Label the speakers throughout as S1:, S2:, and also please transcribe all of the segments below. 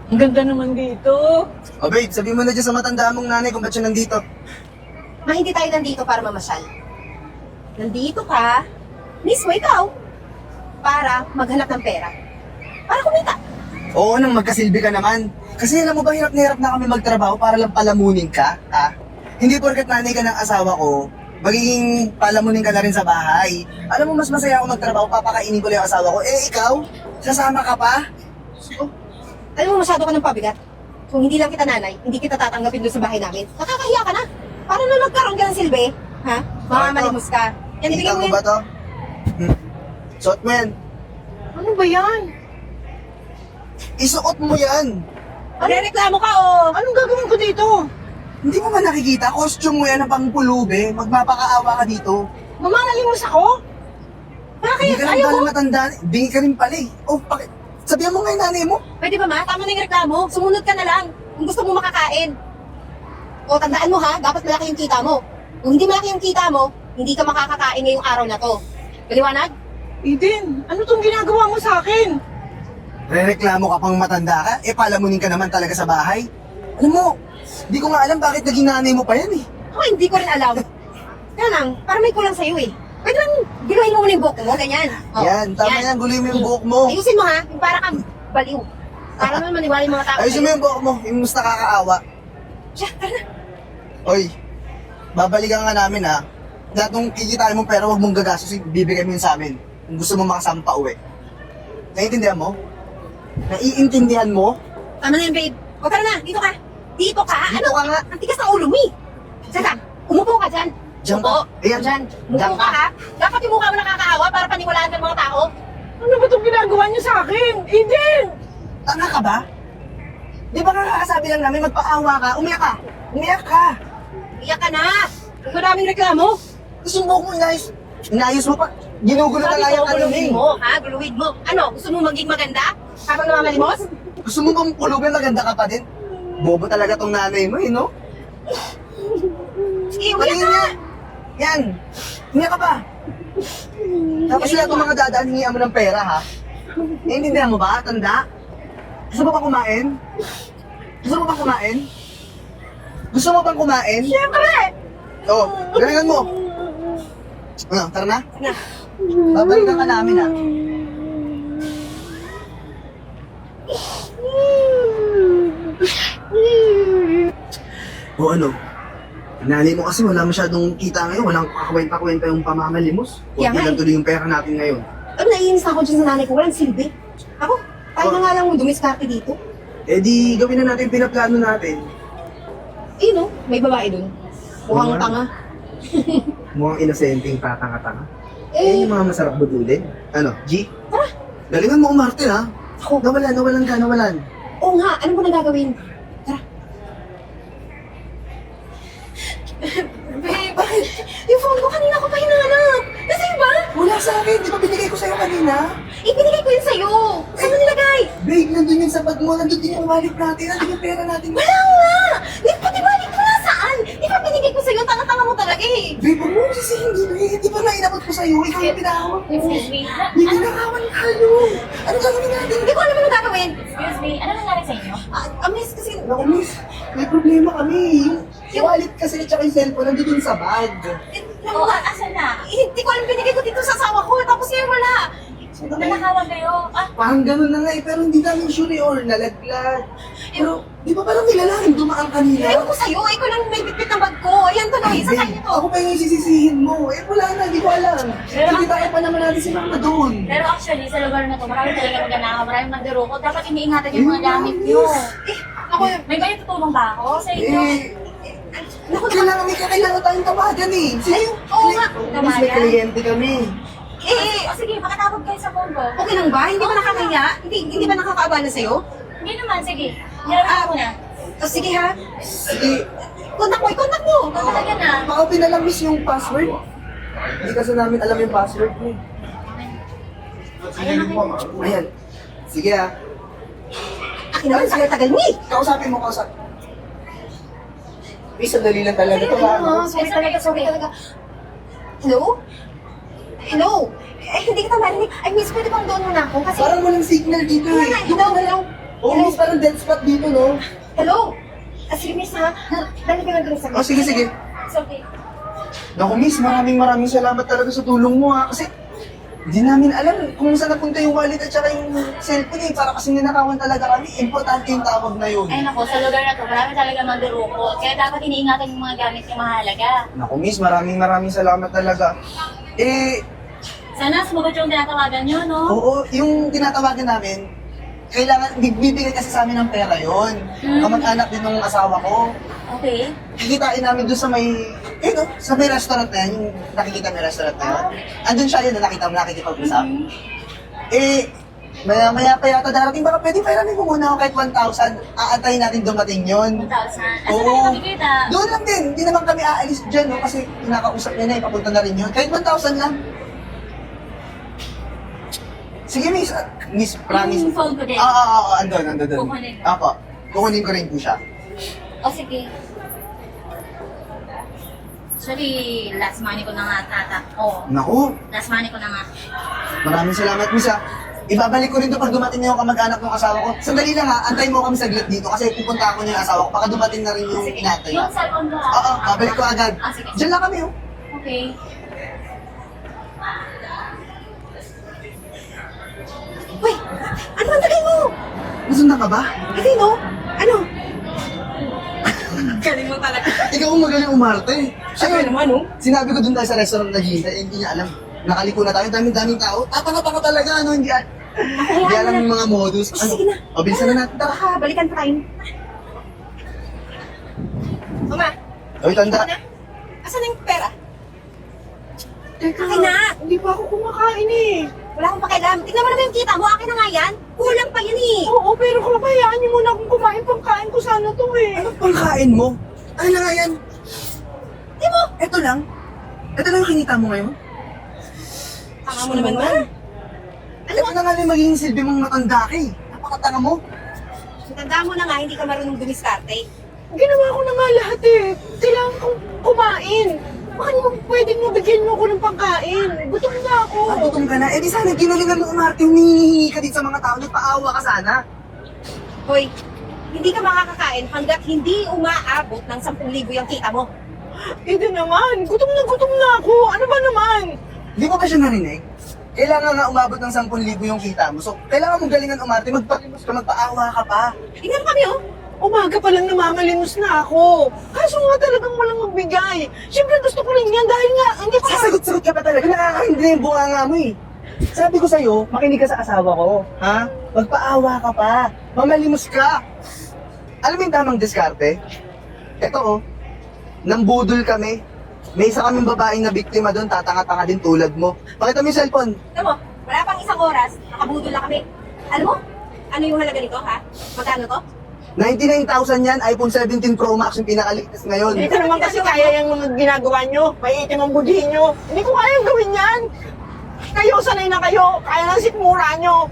S1: Ang ganda naman dito.
S2: Oh babe, sabihin mo na dyan sa matanda mong nanay kung ba't siya nandito.
S3: Ma, hindi tayo nandito para mamasyal. Nandito ka, mismo ikaw, para maghanap ng pera. Para kumita.
S2: Oo nang magkasilbi ka naman. Kasi alam mo ba, hirap na hirap na kami magtrabaho para lang palamunin ka, ha? Hindi porket nanay ka ng asawa ko, magiging palamunin ka na rin sa bahay. Alam mo, mas masaya ako magtrabaho, papakainin ko lang yung asawa ko. Eh, ikaw? Sasama ka pa?
S3: Alam mo, masyado ka ng pabigat. Kung hindi lang kita nanay, hindi kita tatanggapin doon sa bahay namin. Nakakahiya ka na. Para na magkaroon ka ng silbi, ha? Mamamalimos ka. Yan, ibigay
S2: Kita
S3: mo
S2: mo
S3: yan.
S2: ba to? Suot mo yan.
S1: Ano ba yan?
S2: Isuot mo yan.
S3: Reklamo ka, oh.
S1: Anong gagawin ko dito?
S2: Hindi mo ba nakikita? Costume mo yan ng pangpulube. Magmapakaawa ka dito.
S1: Mamalalimos ako? Bakit?
S2: Hindi ka lang
S1: Ayaw
S2: pala
S1: ko.
S2: matanda. Bingi ka rin pala eh. Oh, bakit? Sabihan mo nga yung nanay mo.
S3: Pwede ba, ma? Tama na yung reklamo. Sumunod ka na lang. Kung gusto mo makakain. O, tandaan mo, ha? Dapat malaki yung kita mo. Kung hindi malaki yung kita mo, hindi ka makakakain ngayong araw na to. Maliwanag?
S1: Eden, ano tong ginagawa mo sa akin?
S2: Rereklamo ka pang matanda ka? Eh, palamunin ka naman talaga sa bahay. Alam mo, di ko nga alam bakit naging nanay mo pa yan eh.
S3: Ako, hindi ko rin alam. Kaya lang, parang may kulang sa'yo eh. Pwede lang, giluhin mo muna yung buhok mo, ganyan. O,
S2: Yan, tama yan. Guloy mo yung buhok mo.
S3: Ayusin mo, ha? Yung para kang baliw. Para naman maniwala yung mga tao.
S2: Ayusin mo yung buhok mo. Yung mas nakakaawa.
S3: Siya, tara na.
S2: Oy, babalikan ka namin ha. Lahat ng kikitain mong pera, huwag mong gagastos, bibigay mo yun sa amin. Kung gusto mo makasama pa uwi. Naiintindihan mo? Naiintindihan mo?
S3: Tama na yun, babe. O, tara na. Dito ka. Dito ka.
S2: Dito ka nga.
S3: Ang tigas ng ulo mo eh. Saka, umupo ka dyan.
S2: Diyan
S3: Upo.
S2: ka. Ayan.
S3: Dyan. Umupo
S2: Diyan
S3: ka, ha? Dapat yung mukha mo nakakaawa para paniwalaan ng mga tao.
S1: Ano ba itong ginagawa niyo sa akin? Eden!
S2: Tanga ka ba? Di ba kakasabi lang namin magpaawa ka? Umiyak ka! Umiyak ka!
S3: Iyak ka na. Ang maraming reklamo.
S2: Gusto mo kung inayos mo pa. Ginugulo na nga yung kanina
S3: guluhin
S2: eh.
S3: mo, ha? Guluhin mo. Ano? Gusto mo maging maganda? Habang namamalimos?
S2: Gusto mo bang pulugan maganda ka pa din? Bobo talaga tong nanay mo eh, no?
S3: Sige, uyak
S2: Patingin
S3: ka.
S2: niya. Yan. Umiyak ka pa. Tapos lahat ng mga dadaan, hingihan mo ng pera, ha? Naiintindihan mo ba, tanda? Gusto mo bang kumain? Gusto mo bang kumain? Gusto mo bang kumain?
S3: Siyempre!
S2: Oo, galingan mo. Ano, tara na?
S3: Na.
S2: Babalikan ka namin, ha? O ano? Nanay mo kasi wala masyadong kita ngayon, walang kakwenta-kwenta yung pamamalimos.
S3: Kaya
S2: Huwag
S3: nga
S2: lang
S3: eh.
S2: tuloy yung pera natin ngayon.
S3: Ano, naiinis na ako dyan sa nanay ko. Walang silbi. Ako, tayo na nga lang mo dumiskarte dito.
S2: Eh di, gawin na natin yung pinaplano natin.
S3: Eh, no? May babae dun. Mukhang
S2: Oo nga.
S3: tanga.
S2: Mukhang inosenteng tatanga-tanga.
S3: Eh,
S2: Yan yung mga masarap budulin. Ano, G?
S3: Tara.
S2: Galingan mo umarte ha.
S3: ako.
S2: Nawalan ka, nawalan.
S3: Oo nga, ano mo na gagawin? Tara. Babe, bakit? Yung phone ko kanina ko pa hinahanap. Nasa'yo ba?
S2: Wala sa akin, di ba binigay ko sa'yo kanina?
S3: Ibinigay ko yun sa'yo. Saan mo nilagay?
S2: Babe, nandun yun sa bag mo, nandun din yung wallet natin, nandun yung pera natin.
S3: Wala nga! Di pa di balik mo nasaan? Di ba binigay ko sa'yo? Tanga-tanga mo talaga eh.
S2: Babe, huwag mo ko sisihin din eh. Di ba nainabot ko sa'yo, ikaw yung pinahawak ko.
S4: Excuse me.
S2: Babe, nakawan tayo. Ano gagawin natin?
S3: Hindi ko alam ano gagawin.
S4: Excuse me. Ano nangyari sa inyo?
S3: Miss, kasi...
S2: Naku, miss, may problema kami. Yung wallet kasi at saka yung cellphone nandun din sa bag.
S4: Oh, asan na?
S3: Hindi ko alam binigay ko dito sa asawa ko. Tapos ngayon wala.
S4: Nanakawan kayo. Ah,
S2: Parang ganun na nga eh, pero hindi namin sure eh, or nalaglag. Pero, di ba parang nilalangin dumaan kanina?
S3: Ayaw ko sa'yo. Ikaw lang may bitbit ng bag ko. Ayan tuloy. Isa
S2: Babe,
S3: tayo to.
S2: ako pa yung sisisihin mo. Eh, wala na, di ko alam. Hindi tayo pa naman natin si Mama doon.
S4: pero actually, sa lugar na to, marami talaga magnanakaw, maraming nagduruko. Dapat iniingatan yung mga gamit nyo.
S3: Ako,
S4: May ba yung tutulong ba ako sa inyo?
S2: Kailangan kailangan tayong tawagan eh. Sige,
S3: oo nga.
S2: Mas may kliyente kami.
S4: Oh, sige, makatawag kayo sa phone ko.
S3: okay lang ba? Hindi ba nakakahiya? Hindi ba nakakaabala sa'yo?
S4: Hindi naman, sige. Nilalaman ko na.
S3: O sige ha.
S2: Sige,
S3: Contact mo, i-contact mo.
S4: Talaga na.
S2: maka-open na lang miss yung password. Hindi kasi namin alam yung password mo. Ayan. Sige ah.
S3: Akin naman, tagal-tagal mo eh.
S2: Kausapin mo, kausapin. Miss, sandali lang talaga ito ha.
S3: Sorry talaga, sorry talaga. Hello? Hello? Eh, hindi kita marinig. Ay, miss, pwede bang doon muna ako? Kasi...
S2: Parang walang signal dito
S3: Kaya
S2: eh.
S3: nga, hello, hello.
S2: Oh, miss, parang dead spot dito, no?
S3: Hello? Sige, miss ha. Dali ka lang dun sa
S2: Oh, sige, sige.
S3: It's okay.
S2: Naku, miss, maraming salamat talaga sa tulong mo, ha. Kasi, hindi namin alam kung saan napunta yung wallet at saka yung cellphone, eh. Para kasi ninakawan talaga kami. Importante yung tawag na yun.
S4: Ay nako, sa lugar na to, marami talaga mandurukot. Kaya dapat iniingatan yung mga gamit yung mahalaga.
S2: Naku, miss, maraming salamat talaga. Eh,
S4: Sana sumagot yung tinatawagan nyo, no?
S2: oo, yung tinatawagan namin, kailangan, bibigay kasi sa amin ng pera yon. Kamag-anak din ng asawa ko.
S4: Okay.
S2: Kikitain namin doon sa may, no, sa may restaurant na yan, yung nakikita may restaurant na yun. Andun siya yun na nakita mo, nakikipag-usap. Eh, maya pa yata darating, baka pwede pairamin mo muna ako kahit 1,000. Aantayin natin dumating yun.
S4: 1,000. Asa
S2: Oo.
S4: tayo makikita?
S2: Doon lang din, hindi naman kami aalis dyan, no, kasi kinakausap niya na, papunta na rin yun. Kahit 1,000 lang. Sige, miss, miss, promise.
S4: Yung phone ko din.
S2: Andun.
S4: Kukunin.
S2: Apo, kukunin ko rin po siya.
S4: O sige. Actually, last money ko na nga, tata. Oo.
S2: Naku,
S4: Last money ko na nga.
S2: maraming salamat, miss, ha. Ibabalik ko rin to pag dumating na yung kamag-anak ng asawa ko. Sandali lang, ha, antayin mo kami saglit dito kasi pupunta ako niya yung asawa ko. Baka dumating na rin yung
S4: Sige.
S2: inatay.
S4: Yung cellphone ko.
S2: Oo, babalik ko agad.
S4: Ah, sige.
S2: Diyan lang kami, oh.
S4: Okay.
S3: Uy! Ano ang tagay mo?
S2: Nasundan ka ba?
S3: Hindi, no? Ano? Galing mo talaga.
S2: Ikaw ang magaling umarte.
S1: Sabi naman, oh.
S2: Sinabi ko dun tayo sa restaurant na Ginta, hindi niya alam. Nakaliko na tayo, daming tao. Tapang-tapang talaga, ano, hindi alam yung mga modus. Ano?
S3: Sige na.
S2: O, bilisan na natin. Tara.
S3: Baka balikan pa tayo. Mama,
S2: Oy, tanda.
S3: asan na yung pera?
S1: Teka,
S3: Akin na.
S1: hindi pa ako kumakain eh.
S3: Wala akong pakialam. Tignan mo naman yung kita mo. Akin na nga yan. Kulang pa yan eh.
S1: Oo, pero kung hayaan niyo muna akong kumain, pangkain ko sana to eh.
S2: Anong pangkain mo? Ano na nga yan?
S3: Di mo?
S2: Ito lang. Ito lang yung kinita mo ngayon.
S3: Tanga mo naman, ma.
S2: Ito na nga yung magiging silbi mong matanda ka eh. Napakatanga mo.
S3: Tanda mo na nga, hindi ka marunong dumiskarte.
S1: Ginawa ko na nga lahat eh. Kailangan kong kumain. Baka naman pwedeng bigyan mo ako ng pangkain. Gutom na ako.
S2: Gutom ka na. Eh di sana ginalingan mo umarte, humihingi ka din sa mga tao. Nagpaawa ka sana.
S3: Hoy, hindi ka makakakain hanggat hindi umaabot ng 10,000 yung kita mo.
S1: Hindi naman. Gutom na ako. Ano ba naman?
S2: Di mo ba siya narinig? Kailangan nga umabot ng 10,000 yung kita mo. So, kailangan mong galingan umarte, magpalimos ka, magpaawa ka pa.
S3: Tingnan mo kami, oh.
S1: Umaga pa lang namamalimos na ako. Kaso nga talagang walang magbigay. Siyempre gusto ko rin yan dahil nga hindi pa...
S2: Sasagot-sagot ka pa talaga. Nakakahindi na yung bunganga mo eh. Sabi ko sa'yo, makinig ka sa asawa ko. Ha? Magpaawa ka pa. Mamalimos ka. Alam mo yung tamang diskarte? Ito oh. Nambudol kami. May isa kaming babaeng na biktima doon, tatanga-tanga din tulad mo. Pakita mo yung cellphone.
S3: Tignan mo, wala pang isang oras, nakabudol na kami. Alam mo, ano yung halaga nito, ha? Magkano to?
S2: 99,000 yan, iPhone 17 Pro Max yung pinakaligtas ngayon.
S1: Ito naman kasi kaya yung mga ginagawa nyo. May itim ang budhin nyo. Hindi ko kayang gawin yan. Kayo, sanay na kayo. Kaya ng sikmura nyo.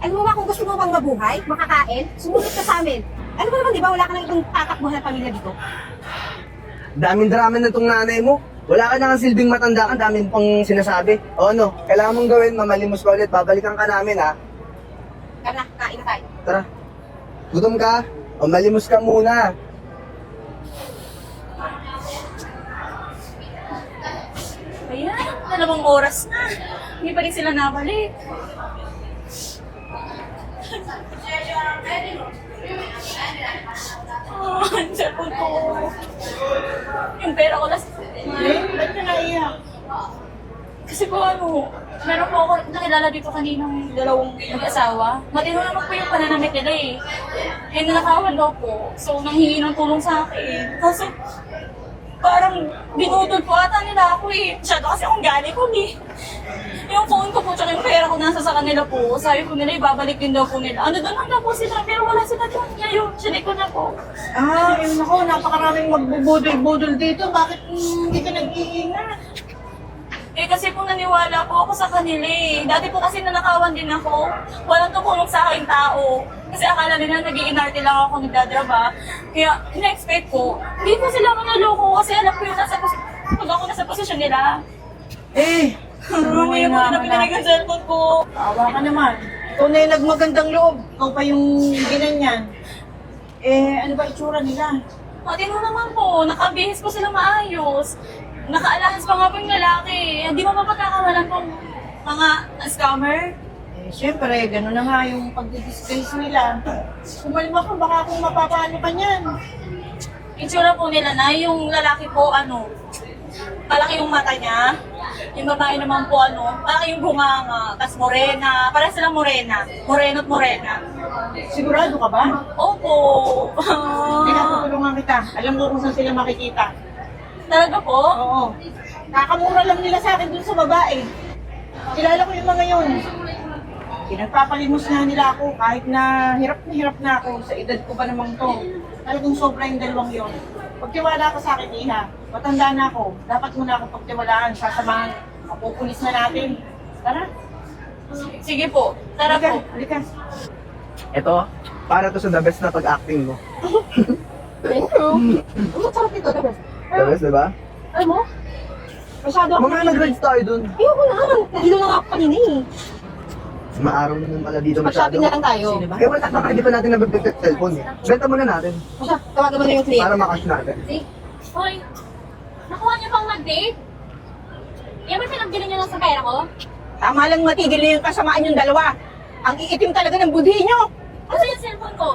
S3: Alam mo ba kung gusto mo bang mabuhay, makakain, sumunod ka sa amin. Alam mo naman, di ba, wala ka nang ibang tatakbuhan na pamilya dito.
S2: Daming drama na tong nanay mo. Wala ka na kang silbing matanda ka, daming pang sinasabi. O ano, kailangan mong gawin, mamalimos ka ulit, babalikan ka namin ha.
S3: Tara na, kain na tayo.
S2: Tara. Gutom ka? O malimos ka muna.
S4: Ayan, 2 oras na. Hindi pa rin sila nabalik. Oh, ang cellphone ko. Yung pera ko last.
S1: Ba't ka naiyak?
S4: Kasi po meron po ako nakilala dito kaninang 2 mag-asawa. Matino naman po yung pananamit nila eh. Eh, nanakawan daw po. So, nanghingi ng tulong sa akin. Kaso, parang binudol po ata nila ako eh. Masyado kasi akong gali ko eh. Yung phone ko po, tsaka yung pera ko nasa sa kanila po. Sabi po nila, ibabalik din daw po nila. Ano doon lang daw po sila, pero wala sila doon. Ngayon, sinig ko na po.
S1: Yun ako. Napakaraming magbubudol-budol dito. Bakit hindi ka nag-iingat?
S4: Eh kasi po naniwala po ako sa kanila eh. Dati po kasi nanakawan din ako. Walang tumulong sa aking tao. Kasi akala nila nag-i-inarte lang ako nagdadraba. Kaya in-expect ko, hindi po sila manaloko kasi alam ko yung pag ako nasa posisyon nila.
S1: Eh,
S4: Mamaya po na pinanag ang cellphone ko.
S1: awa ka naman. Ikaw na yung nagmagandang loob. Ikaw pa yung ginanyan. Eh, ano ba itsura nila?
S4: Matino naman po, nakabihis po sila maayos. Nakaalahas pa nga po yung lalaki. Hindi mo ba pagkakawalan pong mga scammer?
S1: Eh, syempre, gano'n na nga yung pag-disguise nila. Kumalma ka, baka kung mapapano ka niyan.
S4: Itsura po nila na yung lalaki po, malaki yung mata niya. Yung babae naman po, malaki yung bunganga. Tapos morena. Para silang morena. Moreno't morena.
S1: Sigurado ka ba?
S4: Opo.
S1: Pinatutulungan kita. Alam ko kung saan sila makikita.
S4: Talaga po?
S1: Oo. Kakamura lang nila sa akin dun sa babae. Kilala ko yung mga yun. Pinagpapalimos na nila ako kahit na hirap na ako sa edad ko pa namang to. Talagang sobra yung dalawang yun. Pagtiwala ka sa akin, Iha. Matanda na ako. Dapat mo na ako pagtiwalaan. Sasamahan. Mapupulis na natin. Tara.
S4: Sige po. Tara po.
S1: Halika.
S2: Ito, para to sa the best na pag-acting mo.
S3: Thank you. Ang sarap ito, diba?
S2: The best, diba?
S3: Alam mo, masyado ako
S2: Mamaya nag-rides tayo dun.
S3: Ayoko na, nandito na nga ako kanina eh.
S2: Maaraw naman pala dito masyado.
S3: Mag-shopping na lang tayo.
S1: Sino ba?
S2: Eh, wala, baka hindi pa natin nabibigay cellphone eh. Benta muna natin
S3: Basta, tawagan mo na yung client.
S2: para makash natin.
S4: Hoy, nakuha niyo pang mag-date? Yan ba pinagbili niyo lang sa pera ko?
S1: Tama lang matigil na yung kasamaan yung dalawa. Ang iitim talaga ng budhi nyo.
S4: Asa yung cellphone ko?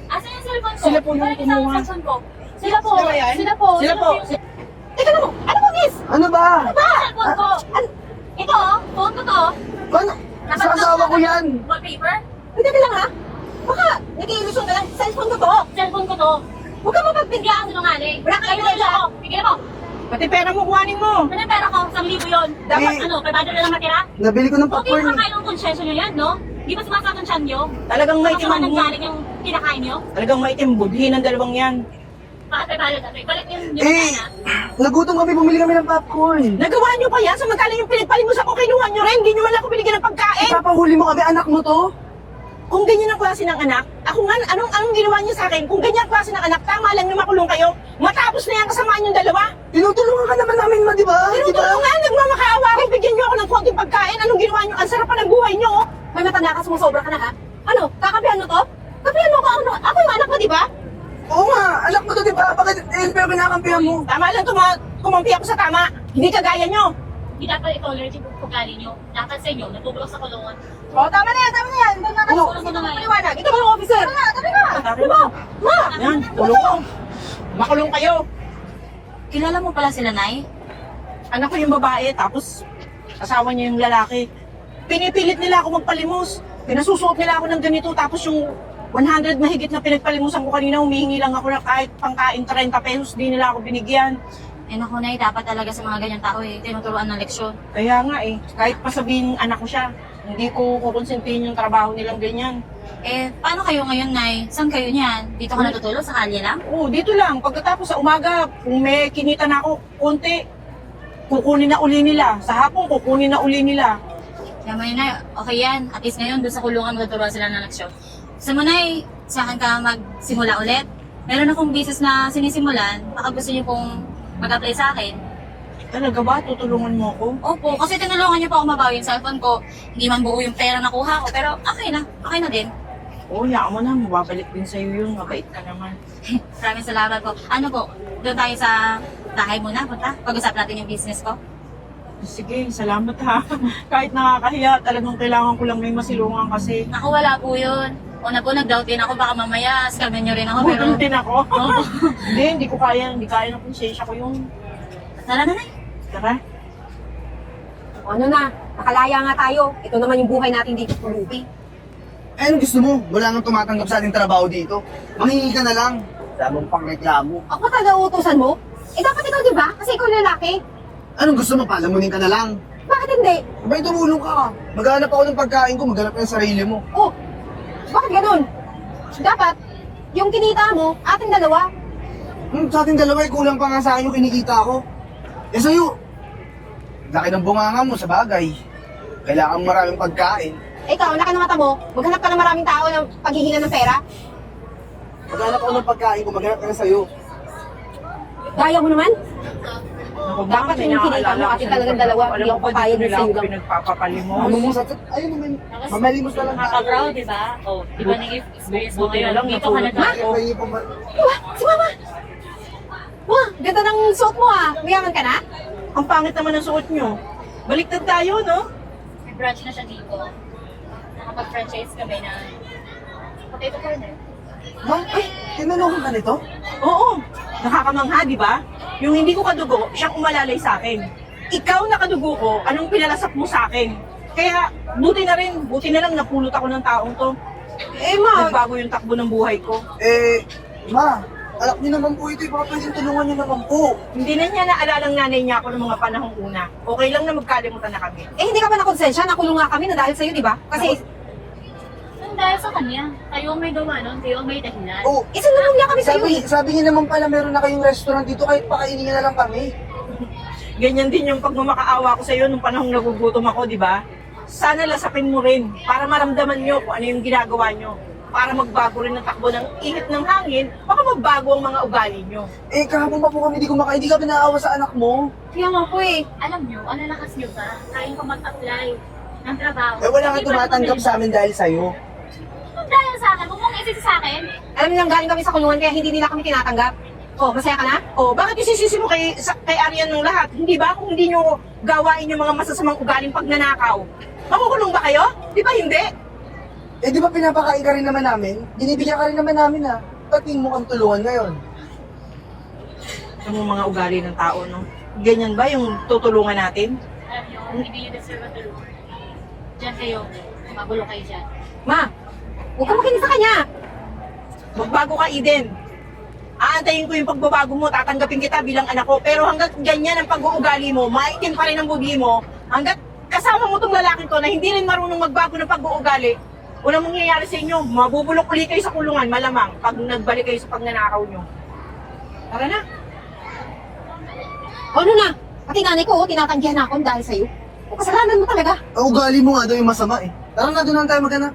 S4: Asa yung cellphone ko?
S1: Sila po yung
S4: Balik sa
S1: kumuha.
S4: cellphone ko. Sila po.
S1: Sila ba yan?
S4: Sila po.
S1: Sila po.
S4: yung-
S3: Teka na mo, ano mo miss?
S2: Ano ba?
S4: Yung cellphone ko. Ito, phone ko to.
S2: Ano? Sa asawa ko yan.
S4: Wallpaper.
S3: Hindi ka lang ha? Baka, nag-iilusyon ka lang, cellphone ko to.
S4: Cellphone ko to.
S3: Huwag ka mapagbigyan.
S4: Bigyan sinungaling.
S3: Wala kang
S4: Bigyan
S3: ebidensya.
S4: ako. Bigyan mo.
S1: Pati pera mo, kuhanin mo.
S4: Ano yung pera ko? 1,000 yun.
S1: Dapat,
S2: Eh,
S4: 500 na lang matira?
S2: Nabili ko ng
S4: Okay,
S2: popcorn.
S4: kakain ng konsensya nyo yan, no? Di ba sumasakot siya nyo?
S1: talagang
S4: Saka
S1: maitim ang
S4: nanggaling yung kinakain nyo?
S1: Talagang maitim budhi ng dalawang yan.
S4: Bakit may balot? Balik yung
S2: Eh, nagutom kami, bumili kami ng popcorn.
S1: Nagawa nyo pa yan? Sa magkala yung pinagpalimos ako, kinuha nyo rin. Hindi nyo wala ako binigyan ng pagkain.
S2: Ipapahuli mo kami, anak mo to.
S1: Kung ganyan ang klase ng anak, ako nga, anong ginawa niyo sa akin? Kung ganyan ang klase ng anak, tama lang na makulong kayo. Matapos na yan kasamaan yung dalawa.
S2: Tinutulungan ka naman namin ma, di ba?
S1: Tinutulungan, nagmamakaawa ako, bigyan niyo ako ng konting pagkain. Anong ginawa niyo? Ang sarap pa ng buhay niyo, oh.
S3: May matanda ka, sumusobra ka na ha? Ano, kakabihan mo to? Kabihan mo ko, ako yung anak mo, di ba?
S2: Oo nga, anak mo to, di ba? Bakit pero kinakampihan mo?
S1: Tama lang, kumampi ako sa tama. Hindi kagaya niyo.
S4: Hindi dapat i-tolerate yung ugali nyo. Dapat sa inyo, natutulog sa kulungan.
S3: Oo, tama na yan, tama na yan. Doon na kayo.
S4: Ano?
S3: Ito mo paliwanag. Ito mo yung officer. Tama na, tabi ka.
S1: Tabi mo.
S3: Ma!
S1: Yan, tulong mo. Makulong kayo.
S4: Kilala mo pala sila, Nay?
S1: Anak ko yung babae, tapos asawa niya yung lalaki. Pinipilit nila ako magpalimos. Pinasusuot nila ako ng ganito, tapos yung 100 mahigit na pinagpalimusan ko kanina, humihingi lang ako na kahit pangkain 30 pesos, di nila ako binigyan.
S4: Eh naku, Nay, dapat talaga sa mga ganyang tao tinuturuan ng leksyon.
S1: Kaya nga kahit pa sabihin anak ko siya, hindi ko kukonsintihin yung trabaho nilang ganyan.
S4: Eh, paano kayo ngayon, Nay? Saan kayo niyan? Dito ka natutulog? Sa kalye lang?
S1: Oo, dito lang. Pagkatapos sa umaga, kung may kinita na ako, konti, kukunin na uli nila. Sa hapon, kukunin na uli nila.
S4: Kaya mo Nay, okay yan. At least ngayon, doon sa kulungan matuturuan sila ng leksyon. Sa mo, Nay, sa akin ka magsimula ulit. Meron akong business na sinisimulan. Baka gusto niyo pong mag-apply sa akin.
S1: Talaga ba? Tutulungan mo ako?
S4: Opo, kasi tinulungan niyo pa ako mabawi yung cellphone ko. Hindi man buo yung pera nakuha ko, pero okay na din.
S1: Oo, yaan mo na. Mababalik din sa'yo yun. Mabait ka naman.
S4: Maraming salamat po. Ano po, doon tayo sa bahay muna, punta. Pag-usap natin yung business ko.
S1: Sige, salamat ha. Kahit nakakahiya, talagang kailangan ko lang may masilungan kasi.
S4: Naku, wala po yun. Una po, nag-doubt din ako, baka mamaya, scammin niyo rin ako, pero...
S1: Budol din ako.
S4: Opo.
S1: Hindi ko kaya. Hindi kaya ng konsensya ko yung...
S4: Tara na, Nay.
S1: Tara.
S3: Ano na, nakalaya nga tayo. Ito naman yung buhay natin dito sa Ruby.
S2: Eh, ano gusto mo? Wala nang tumatanggap sa ating trabaho dito. Manghingi ka na lang. Damang pangreklamo.
S3: Ako taga-uutusan mo? Eh dapat ikaw di ba? Kasi ikaw lalaki.
S2: Anong gusto mo? Palamunin ka na lang.
S3: Bakit hindi?
S2: Abay, tumulong ka. Maghanap ako ng pagkain ko, maghanap ka ng sarili mo.
S3: Oh, bakit ganun? Dapat, yung kinita mo, ating dalawa.
S2: Sa ating dalawa, kulang pa nga sa akin yung kinikita ko. Eh sa'yo, laki ng bunganga mo sa bagay. Kailangan mo maraming pagkain.
S3: Ikaw, laki ng mata mo, maghanap ka ng maraming tao ng paghihinga ng pera.
S2: Maghanap ako ng pagkain ko, maghanap ka na sa'yo.
S3: Gaya mo naman.
S1: Ako ba,
S3: Dapat yung kinita mo, ate, talagang dalawa, hindi ako papayag na sa'yo lang.
S1: Pinagpapapalimos.
S2: Ano mo sa ayun naman, mamalimos na lang.
S4: Nakaka-proud, di ba? Oh, di ba experience mo
S1: Buti na
S4: ngayon?
S1: lang,
S4: Dito ka na
S1: natulog
S4: tayo.
S2: May pama-
S3: Wah, si mama! Wah, ganda ng suot mo ah. Mayaman ka na?
S1: Ang pangit naman ng suot nyo. Baliktad tayo, no?
S4: May branch na siya dito. Nakapag-franchise kami na potato corner.
S2: Ma'am, ay, tinulungan ka nito?
S1: Oo, nakakamangha, di ba? Yung hindi ko kadugo, siyang umalalay sa akin. Ikaw na kadugo ko, anong pinalasap mo sa akin? Kaya, buti na lang napulot ako ng taong to.
S3: Eh, ma,
S1: Nagbago yung takbo ng buhay ko.
S2: Ma, anak niyo naman po ito, baka pwedeng tulungan niyo naman po.
S1: Hindi na niya naalalang nanay niya ako ng mga panahong una. Okay lang na magkalimutan na kami.
S3: eh hindi ka pa nakonsensya, nakulong nga kami na dahil sa'yo, di ba? Kasi,
S4: Nung dahil sa kanya, kayo ang may gawa nun, kayo ang may dahilan.
S2: Oh,
S3: isinulong niya kami sa'yo eh.
S2: sabi niya naman pala meron na kayong restaurant dito, kahit pakainin niyo na lang kami.
S1: Ganyan din yung pagmamakaawa ko sa iyo nung panahong nagugutom ako, di ba? Sana lasapin mo rin para maramdaman nyo kung ano yung ginagawa nyo. Para magbago rin ang takbo ng ihip ng hangin, baka magbago ang mga ugali nyo.
S2: Eh, kahapon pa po kami di kumakain, di ka pinaawa sa anak mo.
S3: Kaya nga po eh.
S4: Alam nyo, ang lalakas nyo ba? Kaya pa mag-apply ng trabaho.
S2: Eh, wala kang
S4: Hindi pa
S2: tumatanggap
S4: naman
S2: sa amin dahil sa'yo.
S4: Kung dahil sa akin, huwag mong isisi sa akin.
S3: Alam niyo lang, galing kami sa kulungan kaya hindi nila kami tinatanggap. Oh, masaya ka na?
S1: O, bakit isisisi mo kay Arian ng lahat? Hindi ba? Kung hindi nyo gawain yung mga masasamang ugaling pagnanakaw, makukulong ba kayo? Di ba hindi?
S2: Eh, di ba pinapakain ka rin naman namin? Binibigyan ka rin naman namin, ha? Ba't tingin mo kang tulungan ngayon?
S1: Ang mga ugali ng tao, no? Ganyan ba yung tutulungan natin?
S4: Alam nyo, hindi nyo deserve ang tulungan. Diyan kayo, magulo kayo dyan.
S3: Ma, huwag ka makinig sa kanya.
S1: Magbago ka, Eden. Aantayin ko yung pagbabago mo, tatanggapin kita bilang anak ko. Pero hanggat ganyan ang pag-uugali mo, maitim pa rin ang budi mo, hanggat kasama mo tong lalaki ko na hindi rin marunong magbago ng pag-uugali, unang mangyayari sa inyo, mabubulok uli kayo sa kulungan, malamang, pag nagbalik kayo sa pagnanakaw nyo. Tara na.
S3: O ano na? Pati nanay ko, tinatanggihan na ako dahil sa'yo. O kasalanan mo talaga.
S2: Ang ugali mo nga daw yung masama, eh. Tara na, doon lang tayo maghanap.